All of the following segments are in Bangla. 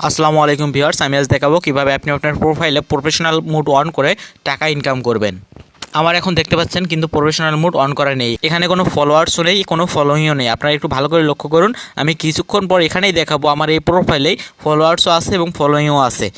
আসসালামু আলাইকুম ভিউয়ার্স, আমি আজ দেখাবো কিভাবে আপনি আপনার প্রোফাইলে প্রফেশনাল মোড অন করে টাকা ইনকাম করবেন। আমার এখন দেখতে পাচ্ছেন কিন্তু প্রফেশনাল মোড অন করা নেই, এখানে কোনো ফলোয়ার্সও নেই, কোনো ফলোইংও নেই। আপনারা একটু ভালো করে লক্ষ্য করুন, আমি কিছুক্ষণ পর এখানেই দেখাবো আমার এই প্রোফাইলেই ফলোয়ার্সও আছে এবং ফলোইংও আছে।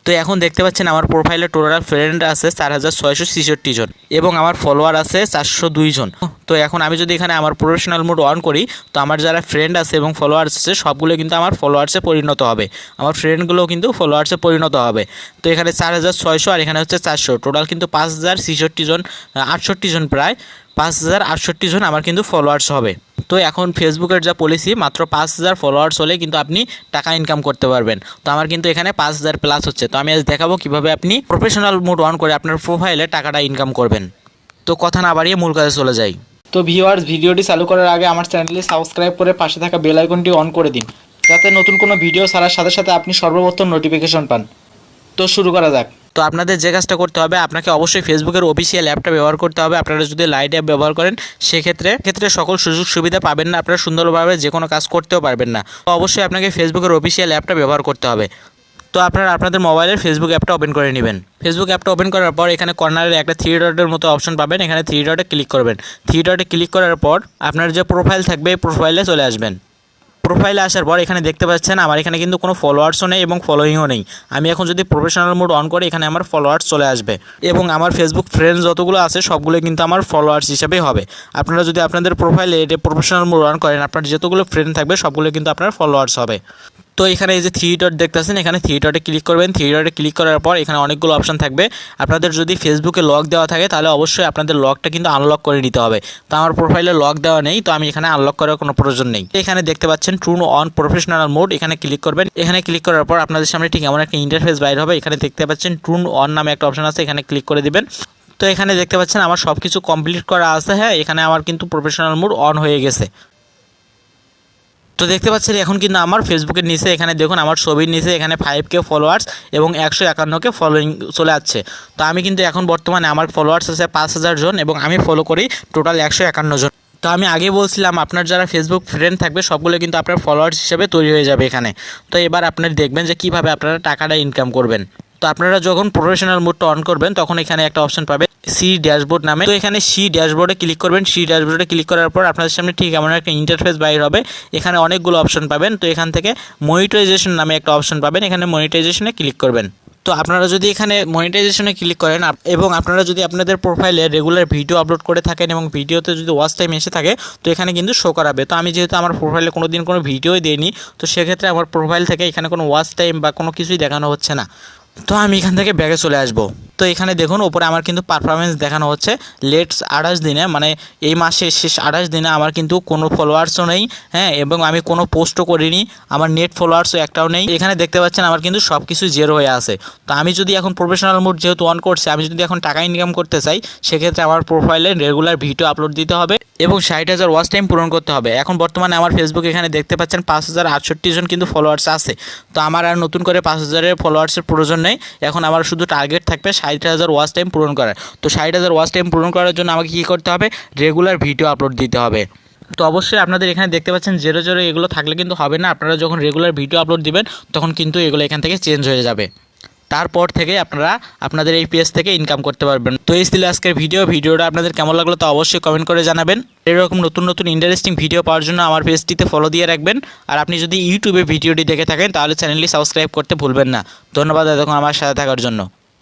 তো এখন দেখতে পাচ্ছেন আমার প্রোফাইলে টোটাল ফ্রেন্ড আছে 4666 জন এবং আমার ফলোয়ার আছে 402 জন। তো এখন আমি যদি এখানে আমার প্রফেশনাল মোড অন করি, তো আমার যারা ফ্রেন্ড আছে এবং ফলোয়ার্স আছে সবগুলো কিন্তু আমার ফলোয়ার্সে পরিণত হবে, আমার ফ্রেন্ডগুলোও কিন্তু ফলোয়ার্সে পরিণত হবে। তো এখানে 4600 আর এখানে হচ্ছে 400, টোটাল কিন্তু 5066 জন, 68 জন, প্রায় 5068 জন আমার কিন্তু ফলোয়ার্স হবে। তো এখন ফেসবুকের যা পলিসি, মাত্র 5000 ফলোয়ার্স হলে কিন্তু আপনি টাকা ইনকাম করতে পারবেন। তো আমার কিন্তু এখানে 5000 প্লাস হচ্ছে। তো আমি আজ দেখাবো কিভাবে আপনি প্রফেশনাল মোড অন করে আপনার প্রোফাইলে টাকাটা ইনকাম করবেন। তো কথা না বাড়িয়ে মূল কাজে চলে যাই। তো ভিউয়ার্স, ভিডিওটি চালু করার আগে আমার চ্যানেলটি সাবস্ক্রাইব করে পাশে থাকা বেল আইকনটি অন করে দিন, যাতে নতুন কোনো ভিডিও ছাড়ার সাথে সাথে আপনি সর্বপ্রথম নোটিফিকেশন পান। তো শুরু করা যাক। তো আপনাদের যে কাজটা করতে হবে, আপনাকে অবশ্যই ফেসবুকের অফিসিয়াল অ্যাপটা ব্যবহার করতে হবে। আপনারা যদি লাইট অ্যাপ ব্যবহার করেন সেক্ষেত্রে সকল সুযোগ সুবিধা পাবেন না, আপনারা সুন্দরভাবে যে কোনো কাজ করতেও পারবেন না। তো অবশ্যই আপনাকে ফেসবুকের অফিসিয়াল অ্যাপটা ব্যবহার করতে হবে। তো আপনারা আপনাদের মোবাইলের ফেসবুক অ্যাপটা ওপেন করে নেবেন। ফেসবুক অ্যাপটা ওপেন করার পর এখানে কর্নারে একটা 3 ডটের মতো অপশন পাবেন, এখানে 3 ডটে ক্লিক করবেন। 3 ডটে ক্লিক করার পর আপনার যে প্রোফাইল থাকবে এই প্রোফাইলে চলে আসবেন। প্রোফাইলে আসার পর এখানে দেখতে পাচ্ছেন আমার এখানে কিন্তু কোনো ফলোয়ার্সও নেই এবং ফলোইংও নেই। আমি এখন যদি প্রফেশনাল মোড অন করি, এখানে আমার ফলোয়ার্স চলে আসবে এবং আমার ফেসবুক ফ্রেন্ডস যতগুলো আছে সবগুলো কিন্তু আমার ফলোয়ার্স হিসেবেই হবে। আপনারা যদি আপনাদের প্রোফাইলে এটা প্রফেশনাল মোড অন করেন, আপনার যতগুলো ফ্রেন্ড থাকবে সবগুলো কিন্তু আপনার ফলোয়ার্স হবে। তো এখানে এই যে 3 ডট দেখতেছেন, এখানে 3 ডটে ক্লিক করবেন। 3 ডটে ক্লিক করার পর এখানে অনেকগুলো অপশন থাকবে। আপনাদের যদি ফেসবুকে লক দেওয়া থাকে তাহলে অবশ্যই আপনাদের লকটা কিন্তু আনলক করে নিতে হবে। তো আমার প্রোফাইলে লক দেওয়া নেই, তো আমি এখানে আনলক করার কোনো প্রয়োজন নেই। এখানে দেখতে পাচ্ছেন ট্রুন অন প্রফেশনাল মোড, এখানে ক্লিক করবেন। এখানে ক্লিক করার পর আপনাদের সামনে ঠিক এমন একটা ইন্টারফেস বাইর হবে। এখানে দেখতে পাচ্ছেন ট্রুন অন নামে একটা অপশন আছে, এখানে ক্লিক করে দিবেন। তো এখানে দেখতে পাচ্ছেন আমার সব কিছু কমপ্লিট করা আছে। হ্যাঁ, এখানে আমার কিন্তু প্রফেশনাল মোড অন হয়ে গেছে। তো দেখতে পাচ্ছেন এখন কিন্তু আমার ফেসবুকের নিচে এখানে দেখুন আমার ছবির নিচে এখানে 5K ফলোয়ার্স এবং 151K ফলোইং চলে যাচ্ছে। তো আমি কিন্তু এখন বর্তমানে আমার ফলোয়ার্স আছে 5000 জন এবং আমি ফলো করি টোটাল 151 জন। তো আমি আগে বলছিলাম আপনার যারা ফেসবুক ফ্রেন্ড থাকবে সবগুলো কিন্তু আপনার ফলোয়ার্স হিসেবে তৈরি হয়ে যাবে এখানে। তো এবার আপনারা দেখবেন যে কীভাবে আপনারা টাকাটা ইনকাম করবেন। তো আপনারা যখন প্রফেশনাল মোডটা অন করবেন তখন এখানে একটা অপশন পাবেন সি ড্যাশবোর্ড নামে। তো এখানে সি ড্যাশবোর্ডে ক্লিক করবেন। সি ড্যাশবোর্ডে ক্লিক করার পর আপনাদের সামনে ঠিক এমন একটা ইন্টারফেস বাইর হবে। এখানে অনেকগুলো অপশন পাবেন। তো এখান থেকে মনিটাইজেশন নামে একটা অপশন পাবেন, এখানে মনিটাইজেশনে ক্লিক করবেন। তো আপনারা যদি এখানে মনিটাইজেশনে ক্লিক করেন এবং আপনারা যদি আপনাদের প্রোফাইলে রেগুলার ভিডিও আপলোড করে থাকেন এবং ভিডিওতে যদি ওয়াচ টাইম এসে থাকে, তো এখানে কিন্তু শো করাবে। তো আমি যেহেতু আমার প্রোফাইলে কোনো দিন কোনো ভিডিওই দিইনি, তো সেক্ষেত্রে আমার প্রোফাইল থেকে এখানে কোনো ওয়াচ টাইম বা কোনো কিছুই দেখানো হচ্ছে না। তো আমি এখান থেকে ব্যাগে চলে আসবো। তো এখানে দেখুন ওপরে আমার কিন্তু পারফরমেন্স দেখানো হচ্ছে লেটস 28 দিনে, মানে এই মাসের শেষ 28 দিনে আমার কিন্তু কোনো ফলোয়ার্সও নেই। হ্যাঁ, এবং আমি কোনো পোস্টও করিনি, আমার নেট ফলোয়ার্সও একটাও নেই। এখানে দেখতে পাচ্ছেন আমার কিন্তু সব কিছু জেরো হয়ে আছে। তো আমি যদি এখন প্রফেশনাল মোড যেহেতু অন করছি, আমি যদি এখন টাকা ইনকাম করতে চাই, সেক্ষেত্রে আমার প্রোফাইলে রেগুলার ভিডিও আপলোড দিতে হবে এবং 60,000 ওয়াচ টাইম পূরণ করতে হবে। এখন বর্তমানে আমার ফেসবুক এখানে দেখতে পাচ্ছেন 5068 জন কিন্তু ফলোয়ার্স আছে। তো আমার আর নতুন করে 5000 ফলোয়ার্সের প্রয়োজন নেই। এখন আমার শুধু টার্গেট থাকবে 60,000 ওয়াচ টাইম পূরণ করার। তো 60,000 ওয়াচ টাইম পূরণ করার জন্য আমাকে কী করতে হবে, রেগুলার ভিডিও আপলোড দিতে হবে। তো অবশ্যই আপনাদের এখানে দেখতে পাচ্ছেন জেরো জেরো এগুলো থাকলে কিন্তু হবে না। আপনারা যখন রেগুলার ভিডিও আপলোড দিবেন তখন কিন্তু এগুলো এখান থেকে চেঞ্জ হয়ে যাবে। তারপর থেকে আপনারা আপনাদের এই পেজ থেকে ইনকাম করতে পারবেন। তো এই ছিল আজকের ভিডিওটা আপনাদের কেমন লাগলো তা অবশ্যই কমেন্ট করে জানাবেন। এরকম নতুন নতুন ইন্টারেস্টিং ভিডিও পাওয়ার জন্য আমার পেজটিতে ফলো দিয়ে রাখবেন। আর আপনি যদি ইউটিউবে ভিডিওটি দেখে থাকেন তাহলে চ্যানেলটি সাবস্ক্রাইব করতে ভুলবেন না। ধন্যবাদ এতক্ষণ আমার সাথে থাকার জন্য।